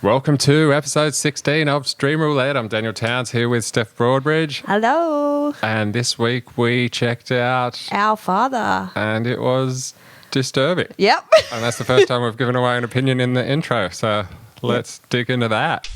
Welcome to episode 16 of Stream Roulette. I'm Daniel Towns here with Steph Broadbridge. Hello. And this week we checked out Our Father. and it was disturbing. Yep. And that's the first time we've given away an opinion in the intro. So let's dig into that.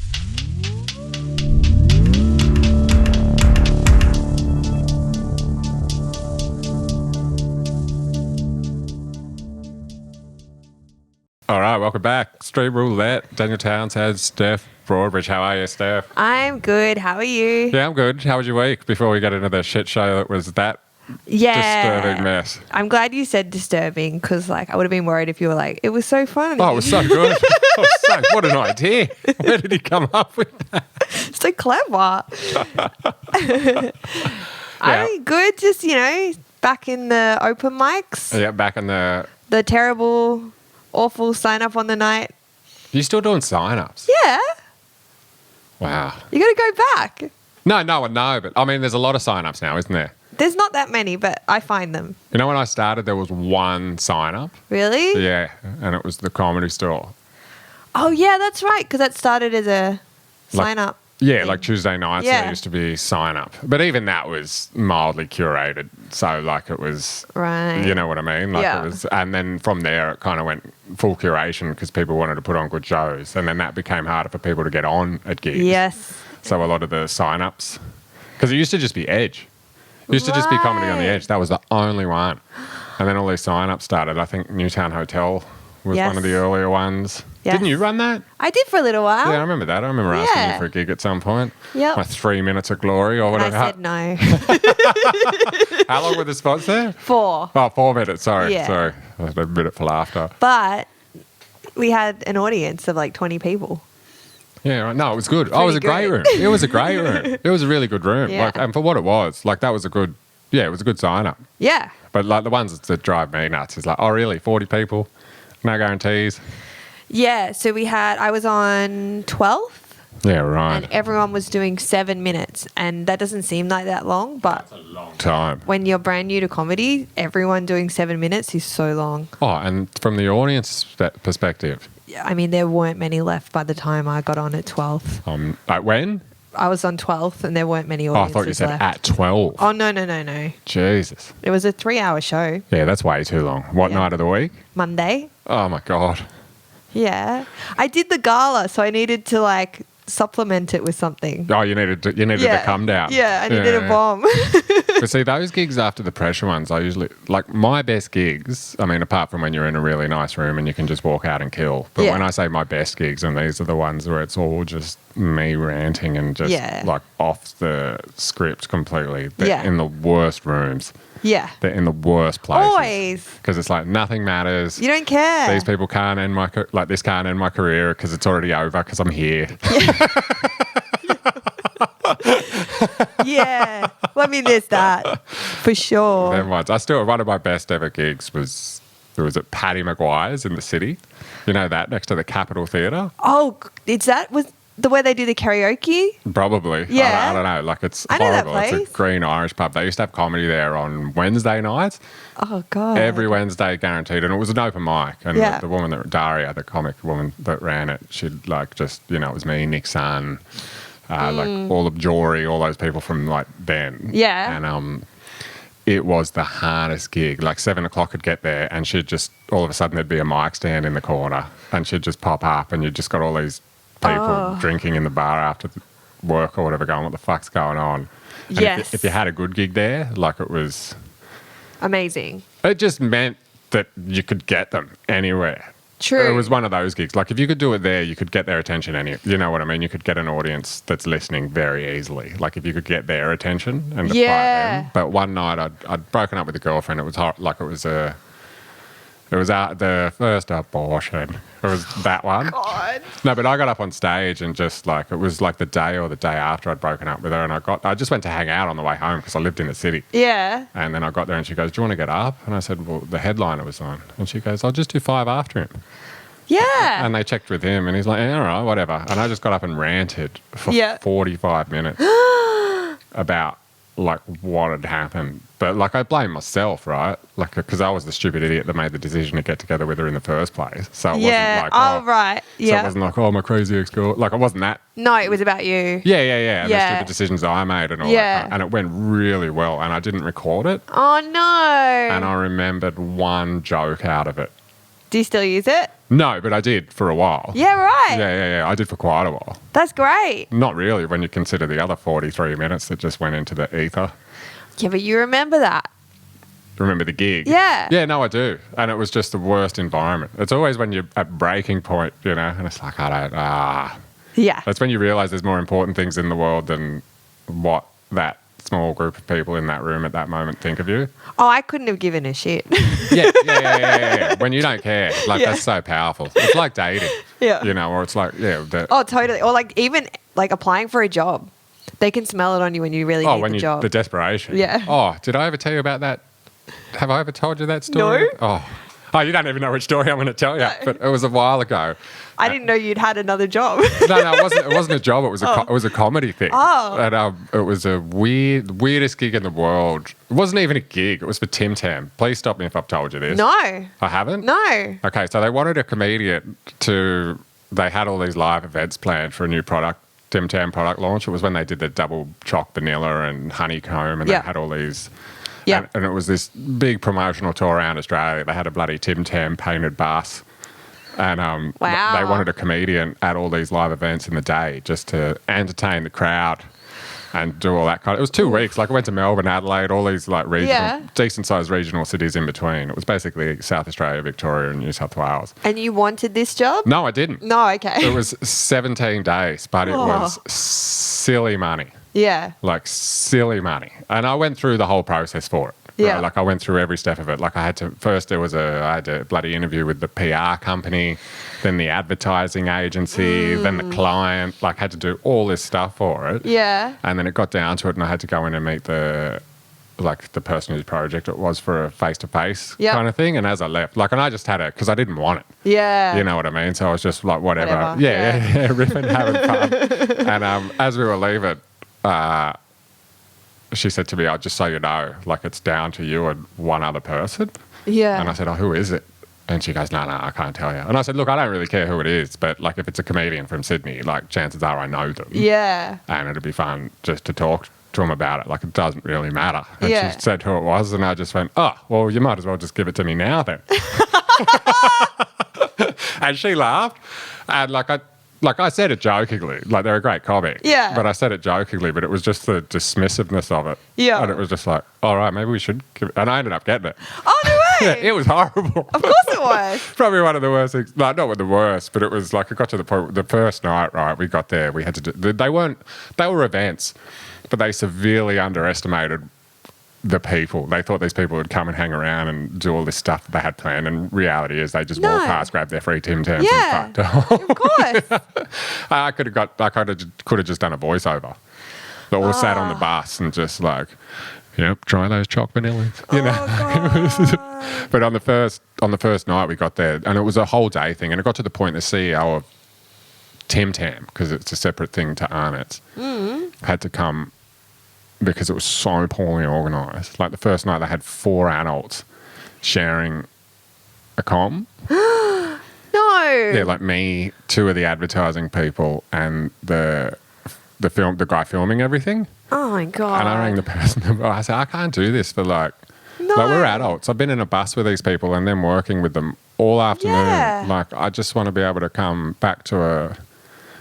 All right, welcome back. Stream Roulette. Daniel Towns has Steph Broadbridge. How are you, Steph? I'm good. How are you? Yeah, I'm good. How was your week before we get into the shit show that was that disturbing mess? I'm glad you said disturbing because I would have been worried if you were like, it was so funny. Oh, it was so good. What an idea. Where did he come up with that? So clever. I'm good. Just, back in the open mics. Yeah, back in the... The terrible, awful sign up on the night. You still doing sign-ups? Yeah. Wow. You got to go back. No, but I mean, there's a lot of sign-ups now, isn't there? There's not that many, but I find them. You know, when I started, there was one sign-up. Really? Yeah, and it was the Comedy Store. Oh, yeah, that's right, because that started as a sign-up. Yeah, like Tuesday nights, Yeah. there used to be sign-up. But even that was mildly curated. So, it was... Right. You know what I mean? Yeah. It was, and then from there, it kind of went full curation because people wanted to put on good shows. And then that became harder for people to get on at gigs. Yes. So a lot of the sign-ups... Because it used to just be Edge. It used to just be Comedy on the Edge. That was the only one. And then all these sign-ups started. I think Newtown Hotel was one of the earlier ones. Yes. Didn't you run that? I did for a little while. Yeah, I remember that. I remember asking you for a gig at some point. Yep. Like 3 minutes of glory or And whatever. I said no. How long were the spots there? 4. Oh, 4 minutes. Sorry. Yeah. Sorry. I had a minute for laughter. But we had an audience of 20 people. Yeah, right. No, it was good. Oh, it was a great room. It was a great room. It was a really good room. Yeah. And for what it was, that was a good, it was a good sign-up. Yeah. But the ones that drive me nuts is oh, really? 40 people? No guarantees? Yeah. So I was on 12th. Yeah, right. And everyone was doing 7 minutes. And that doesn't seem like that long, but That's a long time. when you're brand new to comedy, everyone doing 7 minutes is so long. Oh, and from the audience perspective? I mean, there weren't many left by the time I got on at 12th. When? I was on 12th and there weren't many Oh, I audiences thought you said left. at 12. Oh, no. Jesus. It was a 3-hour show. Yeah, that's way too long. What night of the week? Monday. Oh, my God. Yeah. I did the gala, so I needed to supplement it with something. Oh, you needed to come down. Yeah, I needed a bomb. But see, those gigs after the pressure ones, I usually, my best gigs, I mean, apart from when you're in a really nice room and you can just walk out and kill. But when I say my best gigs, and these are the ones where it's all just me ranting and just off the script completely. They're in the worst rooms. Yeah. They're in the worst places. Always. Because it's nothing matters. You don't care. These people can't end this can't end my career because it's already over because I'm here. Yeah. Well, I mean, there's that for sure. Then once. One of my best ever gigs was at Paddy Maguire's in the city. You know that, next to the Capitol Theatre? Oh, was the way they do the karaoke? Probably. Yeah. I don't know. It's I know that horrible. It's place. a green Irish pub. They used to have comedy there on Wednesday nights. Oh, God. Every Wednesday, guaranteed. And it was an open mic. And the woman Daria, the comic woman that ran it, she'd it was me, Nick Sun, all of Jory, all those people from then. Yeah. And it was the hardest gig. 7 o'clock would get there and she'd just, all of a sudden there'd be a mic stand in the corner and she'd just pop up and you just got all these people drinking in the bar after work or whatever going, what the fuck's going on? And Yes. if you had a good gig there, it was... Amazing. It just meant that you could get them anywhere. True. It was one of those gigs. If you could do it there, you could get their attention you know what I mean? You could get an audience that's listening very easily. If you could get their attention and fight them. But one night I'd broken up with a girlfriend. It was hot, it was the first abortion. It was that one. God. No, but I got up on stage and just it was the day or the day after I'd broken up with her, and I just went to hang out on the way home because I lived in the city. Yeah. And then I got there and she goes, "Do you want to get up?" And I said, "Well, the headliner was on." And she goes, "I'll just do 5 after him." Yeah. And they checked with him and he's like, "Yeah, all right, whatever." And I just got up and ranted for 45 minutes about like what had happened. But like I blame myself, right? Like because I was the stupid idiot that made the decision to get together with her in the first place. So it Yeah. wasn't like, Oh, right. So Yeah. it wasn't like, oh, my crazy ex-girl. Like it wasn't that. No, it was about you. Yeah. And the Yeah. stupid decisions I made and all Yeah. that. And it went really well. And I didn't record it. Oh, no. And I remembered one joke out of it. Do you still use it? No, but I did for a while. Yeah, right. Yeah. I did for quite a while. That's great. Not really when you consider the other 43 minutes that just went into the ether. Yeah, but you remember that. Remember the gig? Yeah. Yeah, no, I do. And it was just the worst environment. It's always when you're at breaking point, you know, and it's like, Yeah. That's when you realise there's more important things in the world than what that small group of people in that room at that moment think of you. Oh, I couldn't have given a shit. Yeah. When you don't care, like Yeah. that's so powerful. It's like dating. Yeah. You know, or it's like, Oh, totally. Or like even like applying for a job. They can smell it on you when you really need when the job. the desperation. Yeah. Oh, did I ever tell you about that? Have I ever told you that story? No. Oh, you don't even know which story I'm going to tell you. No. But it was a while ago. I didn't know you'd had another job. No, it wasn't a job. It was it was a comedy thing. Oh. And it was a weirdest gig in the world. It wasn't even a gig. It was for Tim Tam. Please stop me if I've told you this. No. I haven't? No. Okay, so they wanted a comedian to... They had all these live events planned for a new product, Tim Tam product launch. It was when they did the double choc vanilla and honeycomb, and Yeah. they had all these... Yeah. And it was this big promotional tour around Australia. They had a bloody Tim Tam painted bus. And Wow. they wanted a comedian at all these live events in the day just to entertain the crowd and do all that kind of... It was 2 weeks. Like I went to Melbourne, Adelaide, all these like regional, Yeah. decent-sized regional cities in between. It was basically South Australia, Victoria and New South Wales. And you wanted this job? No, I didn't. No, okay. It was 17 days, but it was silly money. Yeah. Like silly money. And I went through the whole process for it. Yeah. Like I went through every step of it. Like I had to, first I had a bloody interview with the PR company, then the advertising agency, then the client, like had to do all this stuff for it. Yeah. And then it got down to it and I had to go in and meet the person whose project it was for a face-to-face Yep. kind of thing. And as I left, like, and I just had it because I didn't want it. Yeah. You know what I mean? So I was just like, whatever. Whatever, Yeah, riffing, having fun. And as we were leaving, she said to me, "Oh, just so you know, like it's down to you and one other person." Yeah. And I said, "Oh, who is it?" And she goes, no, I can't tell you. And I said, look, I don't really care who it is, but like if it's a comedian from Sydney, like chances are I know them. Yeah. And it'd be fun just to talk to them about it. Like it doesn't really matter. And Yeah. she said who it was, and I just went, oh, well, you might as well just give it to me now then. And she laughed. And like I said it jokingly, like they're a great comic. Yeah. But I said it jokingly, but it was just the dismissive of it. Yeah. And it was just like, all right, maybe we should give it. And I ended up getting it. Oh, no Yeah, way. it was horrible. Of course it was. Probably one of the worst things. Like, not the worst, but it was like it got to the point. The first night, right, we got there. We had to do. They were events, but they severely underestimated the people. They thought these people would come and hang around and do all this stuff that they had planned. And reality is, they just No. walked past, grabbed their free Tim Tams, Yeah. and fucked off. Of course. I could have just done a voiceover, or sat on the bus and just like, yep, try those choc vanillas. You know. Oh, God. But on the first night we got there, and it was a whole day thing, and it got to the point the CEO of Tim Tam, because it's a separate thing to Arnott's, had to come because it was so poorly organised. Like the first night they had 4 adults sharing a comm. No. Yeah, like me, 2 of the advertising people, and the guy filming everything. Oh, my God. And I rang the person. I said, I can't do this for like we're adults. I've been in a bus with these people and then working with them all afternoon. Yeah. Like I just want to be able to come back to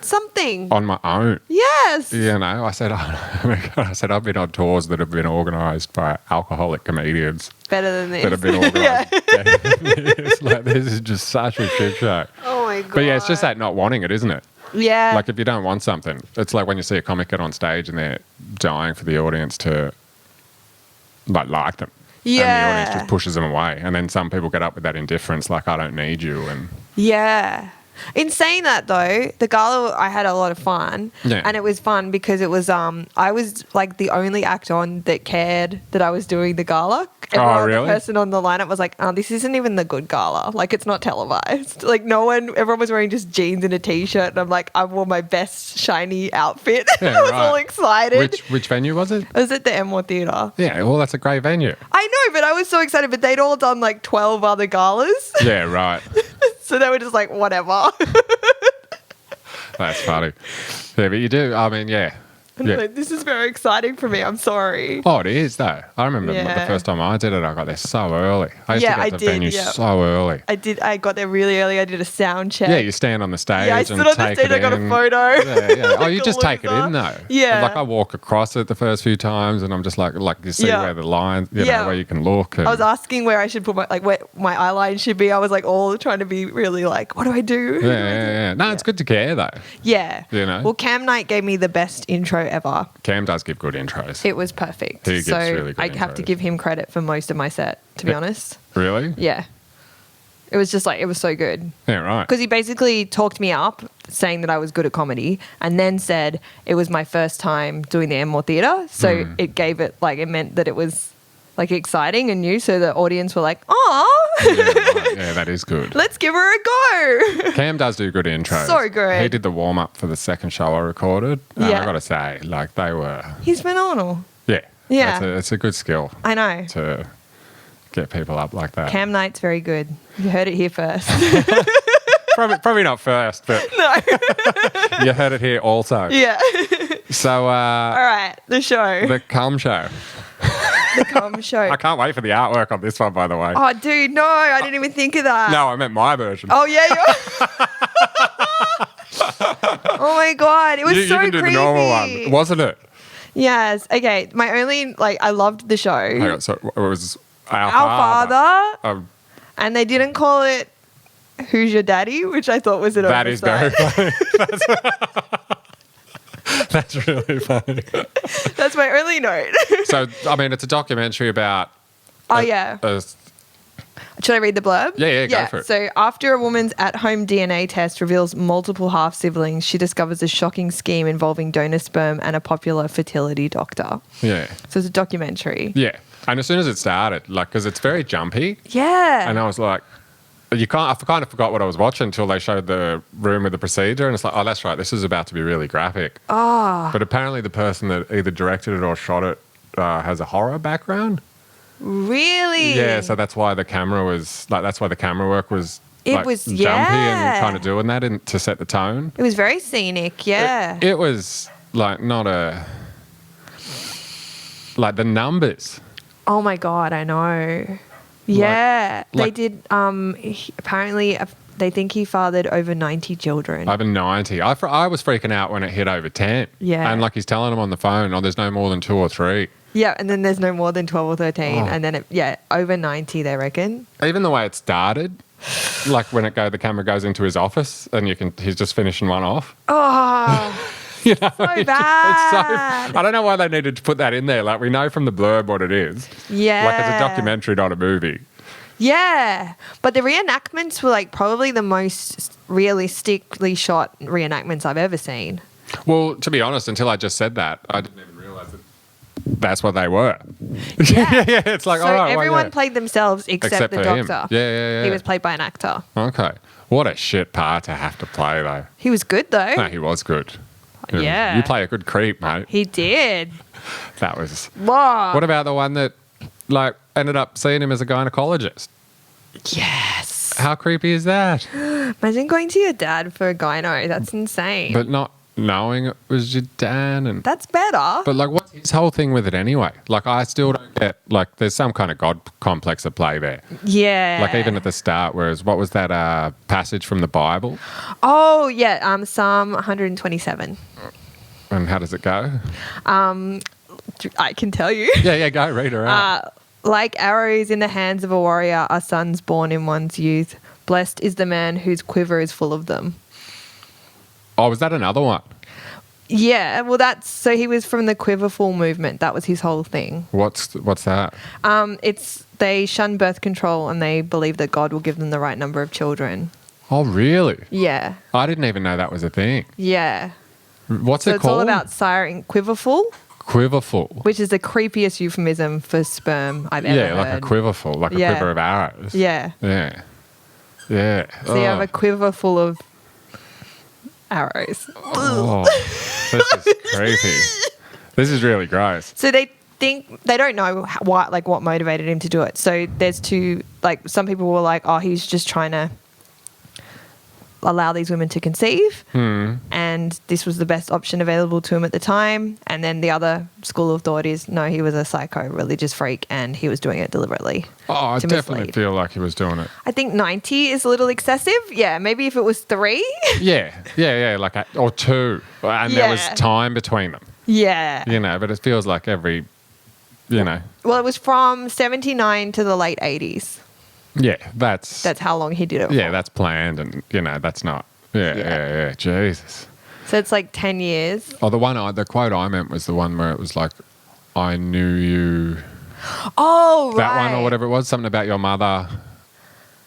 Something. on my own. Yes. You know, I said, I've been on tours that have been organised by alcoholic comedians Better than this. that have been organised better than this. Like this is just such a shit show. Oh, my God. But yeah, it's just that not wanting it, isn't it? Yeah. Like if you don't want something, it's like when you see a comic get on stage and they're dying for the audience to like them. And the Yeah. audience just pushes them away. And then some people get up with that indifference, like, I don't need you. And Yeah. In saying that though, the gala I had a lot of fun, Yeah. and it was fun because it was I was like the only actor on that cared that I was doing the gala. Everyone, really? The person on the lineup was like, "Oh, this isn't even the good gala. Like, it's not televised. Like, no one. Everyone was wearing just jeans and a t-shirt, and I'm like, I wore my best shiny outfit. Yeah, I was right. all excited. Which venue was it? I was at the M4 Theatre. Yeah, well, that's a great venue. I know, but I was so excited. But they'd all done like 12 other galas, Yeah, right. so they were just like, whatever. That's funny. Yeah, but you do. I mean, yeah. Yeah. Like, this is very exciting for me. I'm sorry. Oh, it is though. I remember the Yeah. first time I did it, I got there so early. I used Yeah, to I get to did, venue yeah. so early. I got there really early. I did a sound check. Yeah, you stand on the stage Yeah, I and stood on the take stage. it I got a in. photo. Yeah, yeah. Oh, you Like a just take it loser. in though. Yeah. Like I walk across it the first few times, and I'm just like you see Yeah. where the lines, you Yeah. know, where you can look. And, I was asking where I should put where my eyeline should be. I was like all trying to be really like, what do I do? yeah. No, it's good to care though. Yeah. You know? Well, Cam Knight gave me the best intro ever. Cam does give good intros. It was perfect. He gives so really good I have to intros. give him credit for most of my set, to be Yeah. honest. Really? Yeah. It was just like, it was so good. Yeah, right. Because he basically talked me up, saying that I was good at comedy, and then said it was my first time doing the Enmore Theatre. So Hmm. it gave it, like, it meant that it was, like, exciting and new. So the audience were like, oh, Yeah, right. Yeah, that is good. let's give her a go. Cam does do good intros. So good. He did the warm up for the second show I recorded. And Yeah. I got to say, like, they were, He's phenomenal. yeah. Yeah. It's a good skill I know. to get people up like that. Cam Knight's very good. You heard it here first. Probably not first, but No. you heard it here also. Yeah. So, All right. The show. the cum show. The cum show. I can't wait for the artwork on this one, by the way. Oh, dude, no. I didn't even think of that. No, I meant my version. Oh, yeah. Oh, my God. It was you so can do creepy. the normal one, wasn't it? Yes. Okay. My only, I loved the show. Hang on, so it was Our Our Father. Um, And they didn't call it Who's Your Daddy, which I thought was an that is very oversight. funny. That's really funny. That's my only note. So, I mean, it's a documentary about. Oh, yeah. Should I read the blurb? Yeah, go for it. So, after a woman's at-home DNA test reveals multiple half-siblings, she discovers a shocking scheme involving donor sperm and a popular fertility doctor. Yeah. So, it's a documentary. Yeah. And as soon as it started, because it's very jumpy, Yeah. and I was like, I kind of forgot what I was watching until they showed the room with the procedure, and it's like, oh, that's right, this is about to be really graphic. Oh, But apparently the person that either directed it or shot it has a horror background. really? Yeah, so that's why the camera was, that's why the camera work was It was- jumpy yeah. and kind of doing that to set the tone. It was very scenic, yeah. It was not the numbers. Oh my God, I know. Yeah. like- they did, apparently, they think he fathered over 90 children. Over 90. I was freaking out when it hit over 10. Yeah. And he's telling them on the phone, oh, there's no more than 2 or 3. Yeah, and then there's no more than 12 or 13. Oh. And then, over 90, they reckon. Even the way it started, when the camera goes into his office and he's just finishing one off. Oh, You know, so it's bad. I don't know why they needed to put that in there. We know from the blurb what it is. Yeah. It's a documentary, not a movie. Yeah. But the reenactments were probably the most realistically shot reenactments I've ever seen. Well, to be honest, until I just said that, I didn't even realize that that's what they were. Yeah. yeah, it's like, So all right, everyone well, yeah. played themselves except the for him. doctor. Yeah. He was played by an actor. Okay. What a shit part to have to play, though. He was good, though. No, he was good. Yeah. You play a good creep, mate. He did. That was. Whoa. What about the one that, ended up seeing him as a gynecologist? Yes. How creepy is that? Imagine going to your dad for a gyno. That's insane. But not knowing it was your dad and. That's better. But what's his whole thing with it anyway? I still don't get. There's some kind of god complex at play there. Yeah. Even at the start, whereas what was that passage from the Bible? Oh, yeah. Psalm 127. And how does it go? I can tell you. Yeah, go read her out. Like arrows in the hands of a warrior are sons born in one's youth. Blessed is the man whose quiver is full of them. Oh, was that another one? Yeah, well, so he was from the Quiverful movement. That was his whole thing. What's that? They shun birth control and they believe that God will give them the right number of children. Oh, really? Yeah. I didn't even know that was a thing. Yeah. What's So it it's all called? about siren quiverful, Quiverful. which is the creepiest euphemism for sperm I've ever Yeah, like heard. a quiverful, like Yeah. a quiver of arrows. Yeah. Yeah. Yeah. So you have a quiver full of arrows. Oh, this is creepy. This is really gross. So they don't know what motivated him to do it. So there's two, like, some people were like, oh, he's just trying to allow these women to conceive, and this was the best option available to him at the time. And then the other school of thought is, no, he was a psycho religious freak and he was doing it deliberately. Oh, I to definitely mislead. feel like he was doing it. I think 90 is a little excessive. Yeah, maybe if it was 3. Yeah, like or 2, and there was Yeah. time between them. Yeah. But it feels like every. Well, it was from 79 to the late 80s. Yeah, that's That's how long he did it yeah, for. that's planned, and that's not. Yeah. Jesus. So it's like 10 years. Oh, the quote I meant was the one where it was like, "I knew you." Oh, right. That one or whatever it was, something about your mother,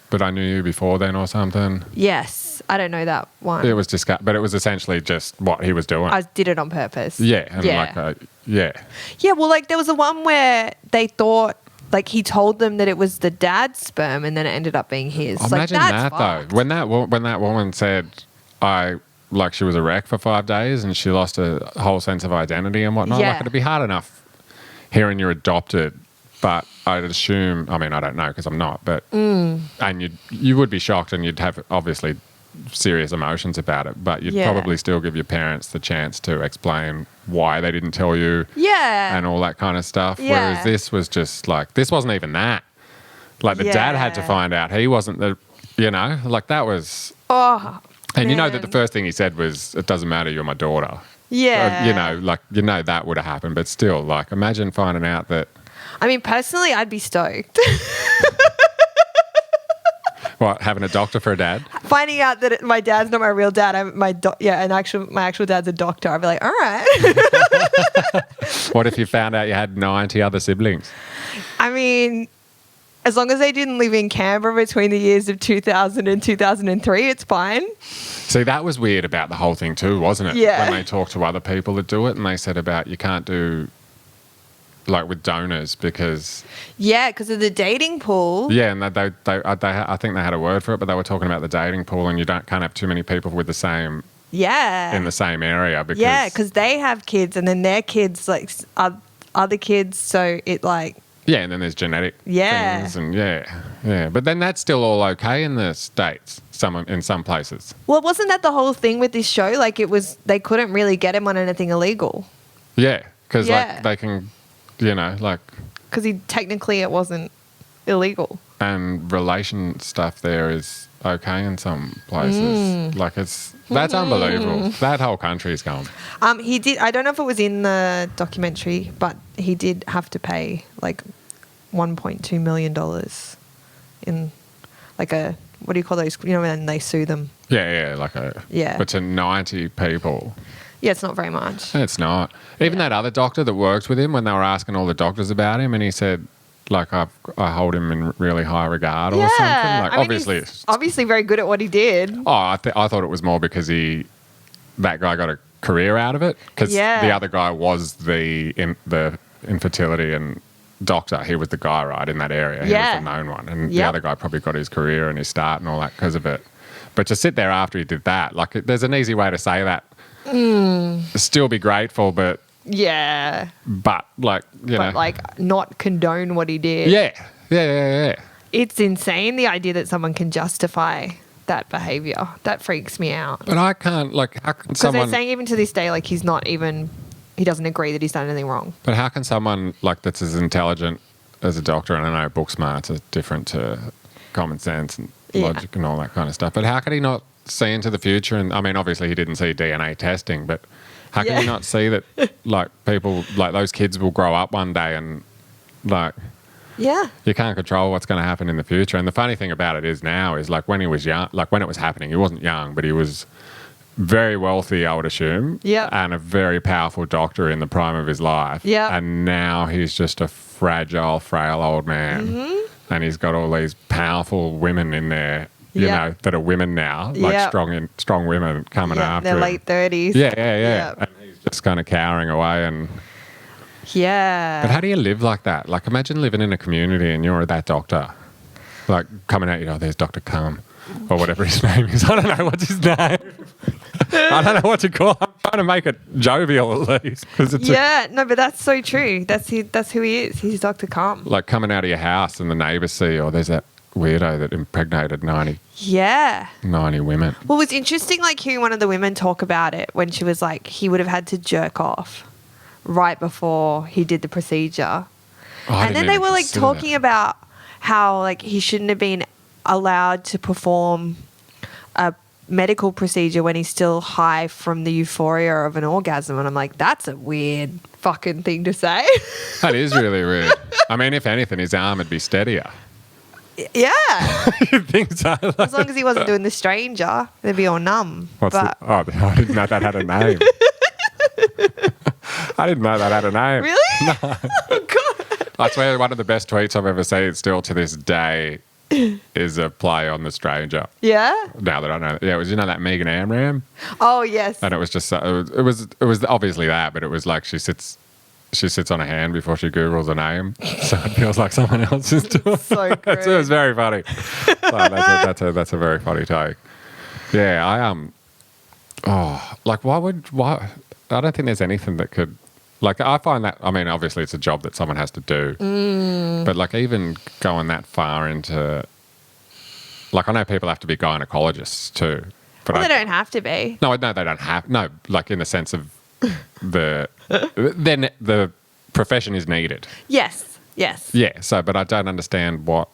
but I knew you before then or something. Yes. I don't know that one. It was but it was essentially just what he was doing. I did it on purpose. Yeah, and Yeah, well, like there was the one where they thought, like, he told them that it was the dad's sperm and then it ended up being his. Oh, Like, imagine that's that fucked. though. When that woman said, she was a wreck for 5 days and she lost a whole sense of identity and whatnot. Yeah. Like, it'd be hard enough hearing you're adopted, but I'd assume. I mean, I don't know because I'm not, but and you would be shocked and you'd have obviously serious emotions about it, but you'd Yeah. probably still give your parents the chance to explain why they didn't tell you Yeah. and all that kind of stuff. Yeah. Whereas this was just like, this wasn't even that. Like the dad had to Yeah. find out he wasn't like that was. Oh, And you know that the man. first thing he said was, "It doesn't matter, you're my daughter." Yeah. That would have happened, but still, like, imagine finding out that. I mean, personally, I'd be stoked. What, having a doctor for a dad? Finding out that my dad's not my real dad. My actual dad's a doctor. I'd be like, all right. What if you found out you had 90 other siblings? I mean, as long as they didn't live in Canberra between the years of 2000 and 2003, it's fine. See, that was weird about the whole thing too, wasn't it? Yeah. When they talked to other people that do it, and they said about you can't do like with donors because Yeah, because of the dating pool. yeah, and I think they had a word for it, but they were talking about the dating pool, and you can't have too many people with the same Yeah. in the same area because Yeah, because they have kids and then their kids, like, other kids. So it, like, yeah, and then there's genetic Yeah. things, and yeah. But then that's still all okay in the States, in some places. well, wasn't that the whole thing with this show? Like, it was, they couldn't really get him on anything illegal Yeah, because Yeah. like they can, because technically it wasn't illegal. and relation stuff there is okay in some places. Like that's unbelievable. That whole country's gone. He did. I don't know if it was in the documentary, but he did have to pay like $1.2 million in like a, what do you call those? You know, when they sue them. Yeah, Yeah. But to 90 people, Yeah, it's not very much. it's not. Even that other doctor that worked with him, when they were asking all the doctors about him, and he said, like, I hold him in really high regard or something. Like, I mean, obviously, he's obviously very good at what he did. I thought it was more because that guy got a career out of it, because Yeah. the other guy was the infertility and doctor. He was the guy, right, in that area. He Yeah. was the known one. And the Yep. other guy probably got his career and his start and all that because of it. But to sit there after he did that, like, there's an easy way to say that. Still be grateful, but Yeah. like, you know. But like not condone what he did. Yeah. It's insane, the idea that someone can justify that behavior. That freaks me out. But I can't, like, how can Because someone... they're saying even to this day, like, he doesn't agree that he's done anything wrong. But how can someone, like, that's as intelligent as a doctor, and I know book smarts are different to common sense and Yeah. logic and all that kind of stuff, but how can he not see into the future? And I mean, obviously he didn't see DNA testing, but how can Yeah. you not see that, like, people, like, those kids will grow up one day and, like, Yeah. you can't control what's going to happen in the future. And the funny thing about it is now is, like, when he was young, like, when it was happening, he wasn't young, but he was very wealthy, I would assume. Yep. And a very powerful doctor in the prime of his life. Yep. And now he's just a fragile, frail old man. Mm-hmm. And he's got all these powerful women in there you Yeah. know, that are women now, like Yeah. strong women coming Yeah, after in their him. late 30s. Yeah. Yeah. And he's just kind of cowering away. And Yeah. but how do you live like that? Like, imagine living in a community and you're that doctor, like coming at you. Oh, there's Dr. Calm, or whatever his name is. I don't know what's his name. I don't know what to call. I'm trying to make it jovial at least, because it's No, but that's so true. That's who he is. He's Dr. Calm. like coming out of your house and the neighbours see, oh, there's that weirdo that impregnated 90 Yeah. women. Well, it was interesting, like, hearing one of the women talk about it when she was like, he would have had to jerk off right before he did the procedure. Oh, I And then didn't they even were like consider talking that. about how like he shouldn't have been allowed to perform a medical procedure when he's still high from the euphoria of an orgasm. And I'm like, that's a weird fucking thing to say. That is really weird. I mean, if anything, his arm would be steadier. Yeah. You think so? As long as he wasn't doing the stranger, they'd be all numb. What's but the, oh, I didn't know that had a name. I didn't know that had a name. really? Oh, God. I swear one of the best tweets I've ever seen still to this day is a play on the stranger. Yeah. Now that I know, yeah, it was, you know, that Megan Amram, Oh, yes. and it was just it was obviously that, but it was like she sits on a hand before she Googles a name, so it feels like someone else is doing. So it. great. It was very funny. So that's a very funny take. Yeah, like why? I don't think there's anything that could. Like, I find that, I mean, obviously it's a job that someone has to do. But, like, even going that far into, like, I know people have to be gynecologists too. But Well, they don't have to be. No, they don't have, no, like, in the sense of then the profession is needed. Yes. Yes. Yeah, so, but I don't understand what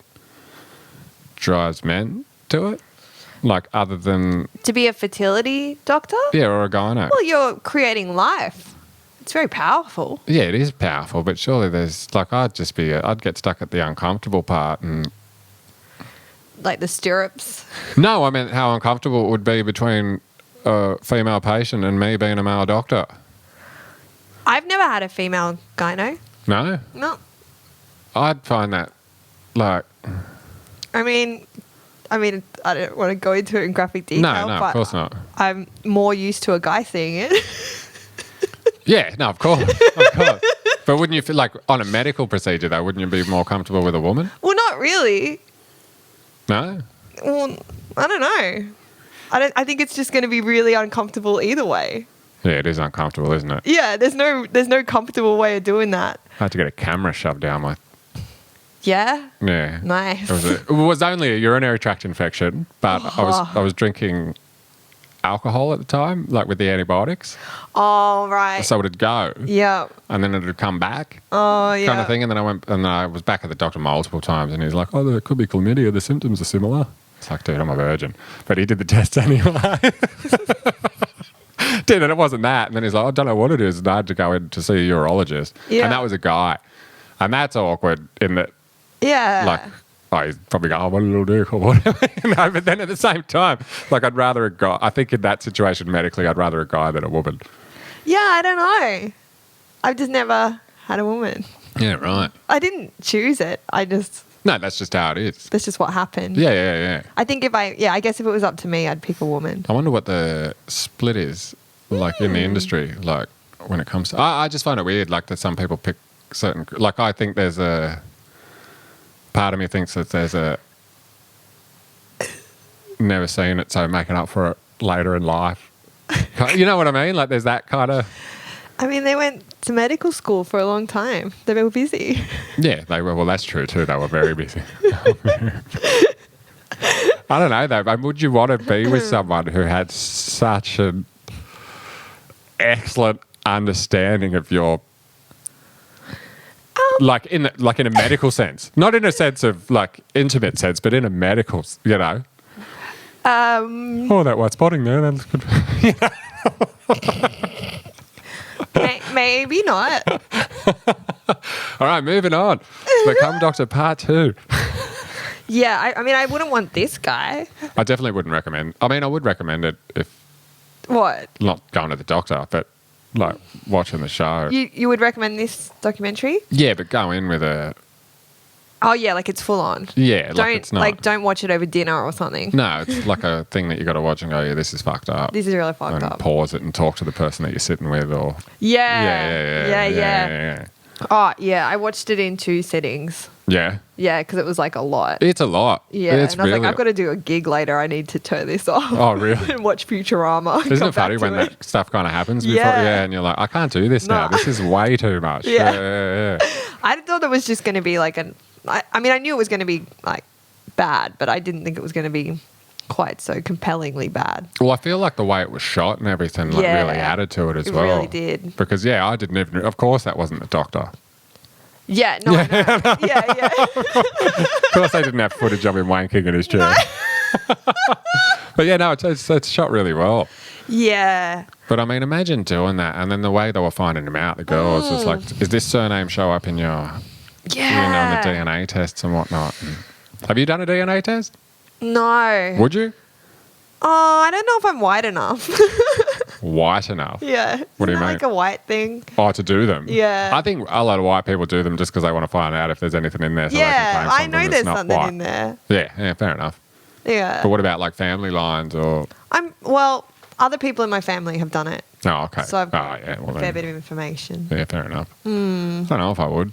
drives men to it. Like, other than, To be a fertility doctor? yeah, or a gyno. Well, you're creating life. It's very powerful. Yeah, it is powerful, but surely there's, like, I'd get stuck at the uncomfortable part. And Like the stirrups. no, I meant how uncomfortable it would be between a female patient and me being a male doctor. I've never had a female gyno. No? No. I'd find that, like, I mean, I don't want to go into it in graphic detail. no, but of course not. I'm more used to a guy seeing it. Yeah, no, of course. But wouldn't you feel like on a medical procedure, though, wouldn't you be more comfortable with a woman? Well, not really. No? Well, I don't know. I think it's just going to be really uncomfortable either way. Yeah, it is uncomfortable, isn't it? Yeah, there's no comfortable way of doing that. I had to get a camera shoved down my... Yeah. Yeah. Nice. It was only a urinary tract infection, but I was drinking alcohol at the time, like with the antibiotics. Oh, right. So it'd go. Yeah. And then it'd come back. Oh, yeah. Kind of thing. And then I was back at the doctor multiple times, and he's like, oh, there could be chlamydia. The symptoms are similar. It's like, dude, I'm a virgin. But he did the tests anyway. Dude, and it wasn't that. And then he's like, I don't know what it is. And I had to go in to see a urologist. Yeah. And that was a guy. And that's awkward in that, Yeah. like, oh, he's probably going, oh, what a little dick or whatever. No, but then at the same time, like, I'd rather a guy. I think in that situation, medically, I'd rather a guy than a woman. Yeah, I don't know. I've just never had a woman. Yeah, right. I didn't choose it. No, that's just how it is. That's just what happened. Yeah. I think I guess if it was up to me, I'd pick a woman. I wonder what the split is, like, in the industry, like, when it comes to... I just find it weird, like, that some people pick certain... Like, I think there's a... Part of me thinks that there's a... Never seen it, so making up for it later in life. You know what I mean? Like, there's that kind of... I mean, they went to medical school for a long time. They were busy. Yeah, they were. Well, that's true, too. They were very busy. I don't know, though. But would you want to be with someone who had such an excellent understanding of your... Like in a medical sense, not in a sense of like intimate sense, but in a medical, you know. Oh, that white spotting there. That looks good. Maybe not. All right, moving on. Become Doctor Part 2. Yeah, I mean, I wouldn't want this guy. I definitely wouldn't recommend. I mean, I would recommend it if What? not going to the doctor, but like watching the show. You would recommend this documentary? Yeah, but go in with Oh yeah, like it's full on. Yeah, Don't like it's not. don't watch it over dinner or something. No, it's like a thing that you got to watch and go, yeah, this is fucked up. This is really fucked and up. pause it and talk to the person that you're sitting with, or Yeah. Oh yeah, I watched it in 2 settings. Yeah. Yeah, because it was like a lot. It's a lot. Yeah, it's and I was really like, I've got to do a gig later. I need to turn this off. Oh, really? And watch Futurama. Isn't Come it funny back when to it. that stuff kind of happens before? Yeah. Yeah, and you're like, I can't do this now. No. This is way too much. Yeah. Yeah. I thought it was just going to be like I mean, I knew it was going to be like bad, but I didn't think it was going to be quite so compellingly bad. Well, I feel like the way it was shot and everything like Yeah. really added to it as It well. really did. Because, yeah, I didn't even... Of course that wasn't the doctor. Yeah, no, I know. Yeah. Of course they didn't have footage of him wanking in his chair. But, yeah, no, it's shot really well. Yeah. But, I mean, imagine doing that. And then the way they were finding him out, the girls, is like, is this surname show up in your... Yeah. You know, the DNA tests and whatnot. Have you done a DNA test? No. Would you? Oh, I don't know if I'm white enough. White enough? Yeah. What do you Isn't that mean? like a white thing? Oh, to do them? Yeah. I think a lot of white people do them just because they want to find out if there's anything in there. So Yeah, they can claim I something know that's there's not something white. in there. Yeah, fair enough. Yeah. But what about like family lines or... Well, other people in my family have done it. Oh, okay. So I've got yeah, well a fair then, bit of information. yeah, fair enough. I don't know if I would.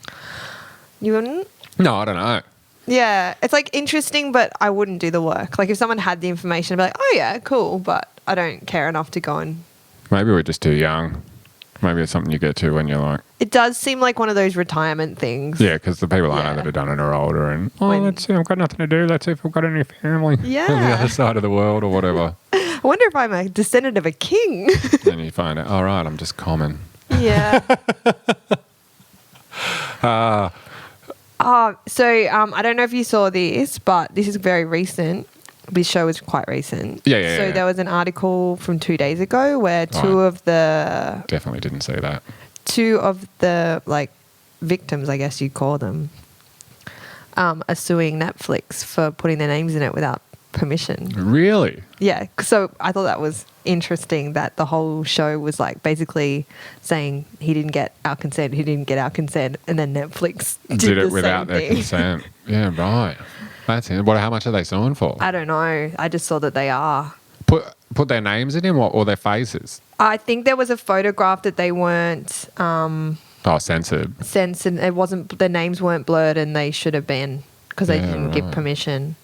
You wouldn't? No, I don't know. Yeah. It's like interesting, but I wouldn't do the work. Like if someone had the information, I'd be like, oh yeah, cool. But I don't care enough to go and... Maybe we're just too young. Maybe it's something you get to when you're like... It does seem like one of those retirement things. Yeah, because the people I Yeah. know that have done it are older and, When- let's see, I've got nothing to do. Let's see if I've got any family on the Yeah. other side of the world or whatever. I wonder if I'm a descendant of a king. Then you find out, all right, I'm just common. Yeah. I don't know if you saw this, but this is very recent. This show was quite recent. Yeah. So there was an article from 2 days ago where two of the Definitely didn't see that. like victims, I guess you'd call them, are suing Netflix for putting their names in it without permission. Really? Yeah. So I thought that was interesting that the whole show was like basically saying he didn't get our consent, and then Netflix did it the without same their thing. consent. Yeah, right. That's it. How much are they suing for? I don't know. I just saw that they are. Put their names in him or their faces? I think there was a photograph that they weren't Censored. censored. It wasn't, their names weren't blurred, and they should have been because they Yeah, didn't give right. permission.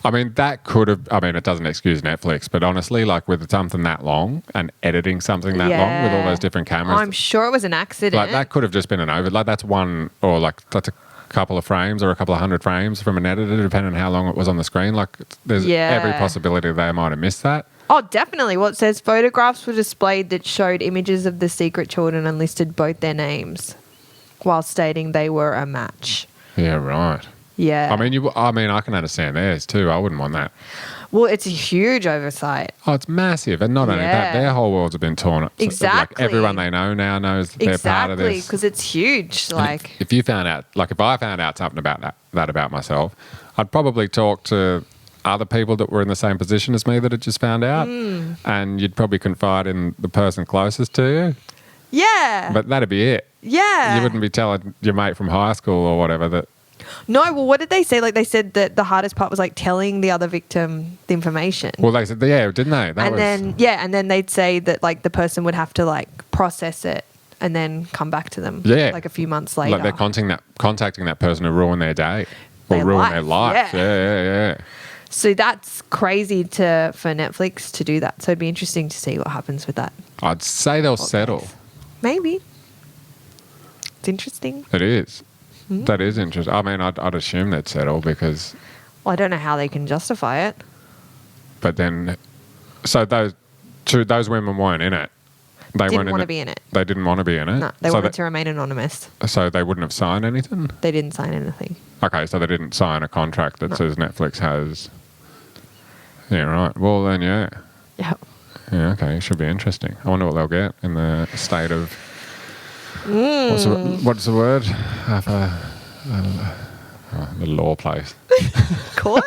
I mean, that could have... I mean, it doesn't excuse Netflix, but honestly, like with something that long and editing something that long with all those different cameras... I'm sure it was an accident. Like that could have just been an over... Like that's one... Or like that's a couple of frames or a couple of hundred frames from an editor, depending on how long it was on the screen. Like there's every possibility they might have missed that. Oh, definitely. Well, it says photographs were displayed that showed images of the secret children and listed both their names while stating they were a match. Yeah, right. Yeah. I mean, I can understand theirs too. I wouldn't want that. Well, it's a huge oversight. Oh, it's massive. And not only that, Yeah. their whole worlds have been torn up. Exactly. Like everyone they know now knows that they're part of Exactly, this. because it's huge. And Like, if you found out, like if I found out something about that about myself, I'd probably talk to other people that were in the same position as me that had just found out. And you'd probably confide in the person closest to you. yeah. But that'd be it. yeah. You wouldn't be telling your mate from high school or whatever that... No, well, what did they say? Like, they said that the hardest part was like telling the other victim the information. Well, they said, yeah, didn't they? And then they'd say that like the person would have to like process it and then come back to them. Yeah. Like a few months later. Like they're contacting that person to ruin their day or Their ruin life, their life. yeah. Yeah. So that's crazy for Netflix to do that. So it'd be interesting to see what happens with that. I'd say they'll settle. Maybe. It's interesting. It is. That is interesting. I mean, I'd assume they'd settle because... Well, I don't know how they can justify it. But then... So those women weren't in it. They Didn't weren't want to be in it. They didn't want to be in it? No, they so wanted to remain anonymous. So they wouldn't have signed anything? They didn't sign anything. Okay, so they didn't sign a contract that says Netflix has... Yeah, right. Well, then, yeah. Yeah. Yeah, okay. It should be interesting. I wonder what they'll get in the state of... What's the word? The law place. Court?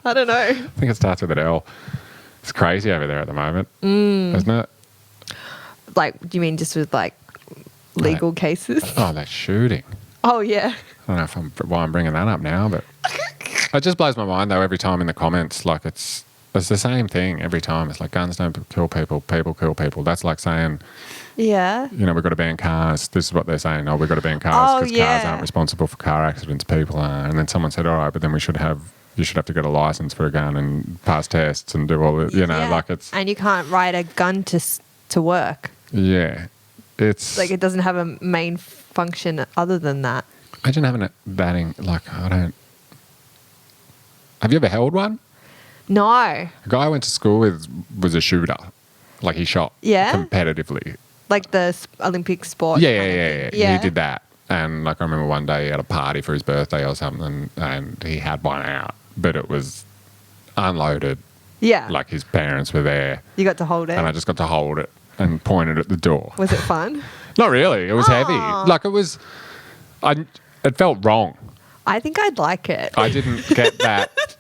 I don't know. I think it starts with an L. It's crazy over there at the moment, isn't it? Like, do you mean just with like legal cases? Oh, that shooting. Oh, yeah. I don't know why I'm bringing that up now, but it just blows my mind, though, every time in the comments. Like, it's the same thing every time. It's like, guns don't kill people, people kill people. That's like saying, Yeah. you know, we've got to ban cars. This is what they're saying. Oh, we've got to ban cars because cars aren't responsible for car accidents. People are. And then someone said, all right, but then you should have to get a license for a gun and pass tests and do all the, you know, like it's... And you can't ride a gun to work. Yeah. It's... Like, it doesn't have a main function other than that. Imagine having it batting, like, I don't... Have you ever held one? No. A guy I went to school with was a shooter. Like, he shot competitively. Like the Olympic sport? Yeah. He did that. And, like, I remember one day he had a party for his birthday or something and he had one out. But it was unloaded. Yeah. Like, his parents were there. You got to hold it? And I just got to hold it and point it at the door. Was it fun? Not really. It was heavy. Like, it was... It felt wrong. I think I'd like it. I didn't get that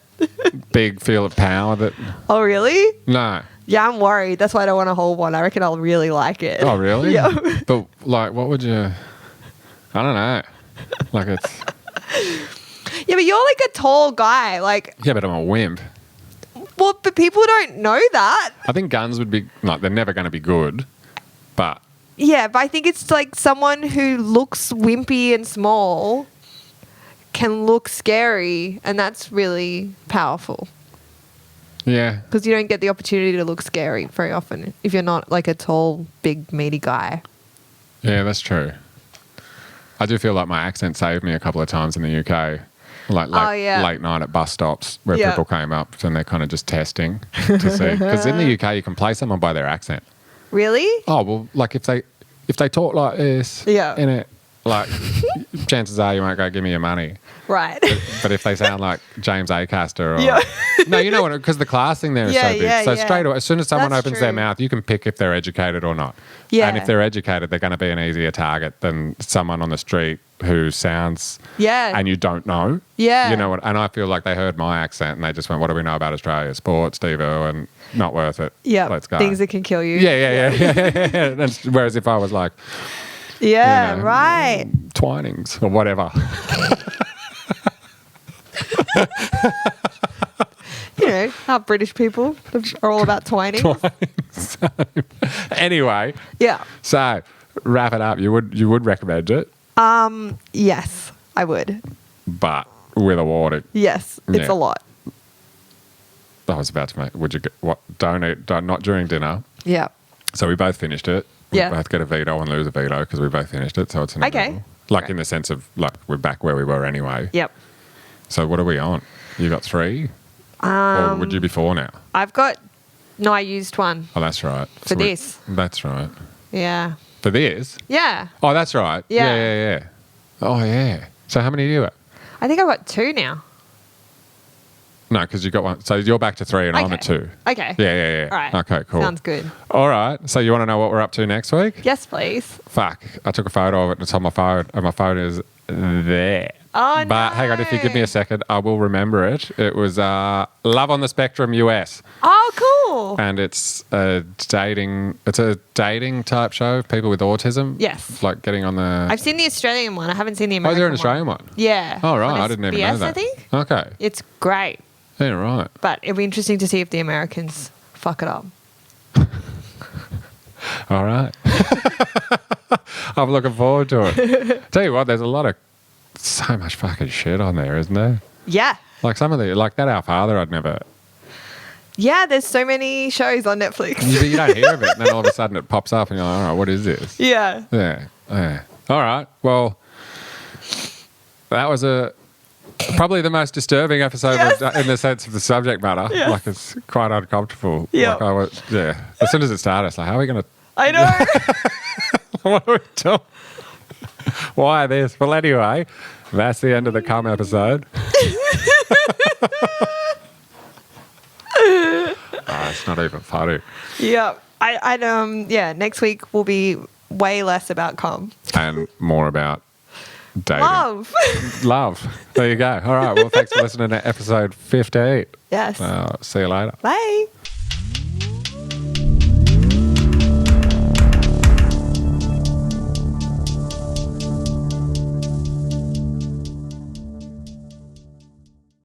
big feel of power that... Oh, really? No. Yeah, I'm worried. That's why I don't want to hold one. I reckon I'll really like it. Oh, really? Yeah. But, like, what would you... I don't know. Like, it's... Yeah, but you're like a tall guy. Like... Yeah, but I'm a wimp. Well, but people don't know that. I think guns would be... Like, they're never going to be good, but... Yeah, but I think it's like someone who looks wimpy and small can look scary, and that's really powerful. Yeah. Because you don't get the opportunity to look scary very often if you're not like a tall, big, meaty guy. Yeah, that's true. I do feel like my accent saved me a couple of times in the UK. Like late night at bus stops where people came up and they're kind of just testing to see. Because in the UK, you can play someone by their accent. Really? Oh, well, like if they talk like this, in it, like, chances are you won't go give me your money. Right. But if they sound like James Acaster or... No, you know what, because the class thing there is so big. So straight away, as soon as someone opens their mouth, you can pick if they're educated or not. Yeah. And if they're educated, they're going to be an easier target than someone on the street who sounds... Yeah. And you don't know. Yeah. You know what? And I feel like they heard my accent and they just went, what do we know about Australia? Sports, Steve-O, and not worth it. Yeah. Let's go. Things that can kill you. Yeah. Whereas if I was like... Yeah, you know, right. Twinings or whatever. You know, how British people are all about twining. Anyway. Yeah. So, wrap it up. You would recommend it? Yes, I would. But with a warning. Yes, it's a lot. I was about to make... Would you get... What? Don't eat... Not during dinner. Yeah. So we both finished it. We both get a veto and lose a veto because we both finished it. So it's an like in the sense of like we're back where we were anyway. Yep. So what are we on? You got 3? Or would you be 4 now? I've got... No, I used one. Oh, that's right. For this. That's right. Yeah. For this? Yeah. Oh, that's right. Yeah. Oh, yeah. So how many do you have? I think I've got 2 now. No, because you got 1. So you're back to 3 and I'm at 2. Okay. Yeah. All right. Okay, cool. Sounds good. All right. So you want to know what we're up to next week? Yes, please. Fuck. I took a photo of it and it's on my phone and my phone is there. Oh, But hang on, if you give me a second, I will remember it. It was Love on the Spectrum US. Oh, cool. And it's a dating type show of people with autism. Yes. Like getting on the... I've seen the Australian one. I haven't seen the American one. Oh, is there an Australian one? Yeah. Oh, right. On I didn't even know SBS, that. I think. Okay. It's great. Yeah, right. But it'll be interesting to see if the Americans fuck it up. All right. I'm looking forward to it. Tell you what, there's so much fucking shit on there, isn't there? Yeah. Like some of like that Our Father, I'd never... Yeah, there's so many shows on Netflix. You don't hear of it, and then all of a sudden it pops up and you're like, all right, what is this? Yeah. Yeah. All right. Well, that was probably the most disturbing episode in the sense of the subject matter. Yes. Like it's quite uncomfortable. Yeah. Like as soon as it started, it's like, how are we going to... I know. What are we doing? Why this? Well, anyway, that's the end of the cum episode. It's not even funny. Yeah. Next week will be way less about cum. And more about dating. Love. There you go. All right. Well, thanks for listening to episode 58. Yes. See you later. Bye.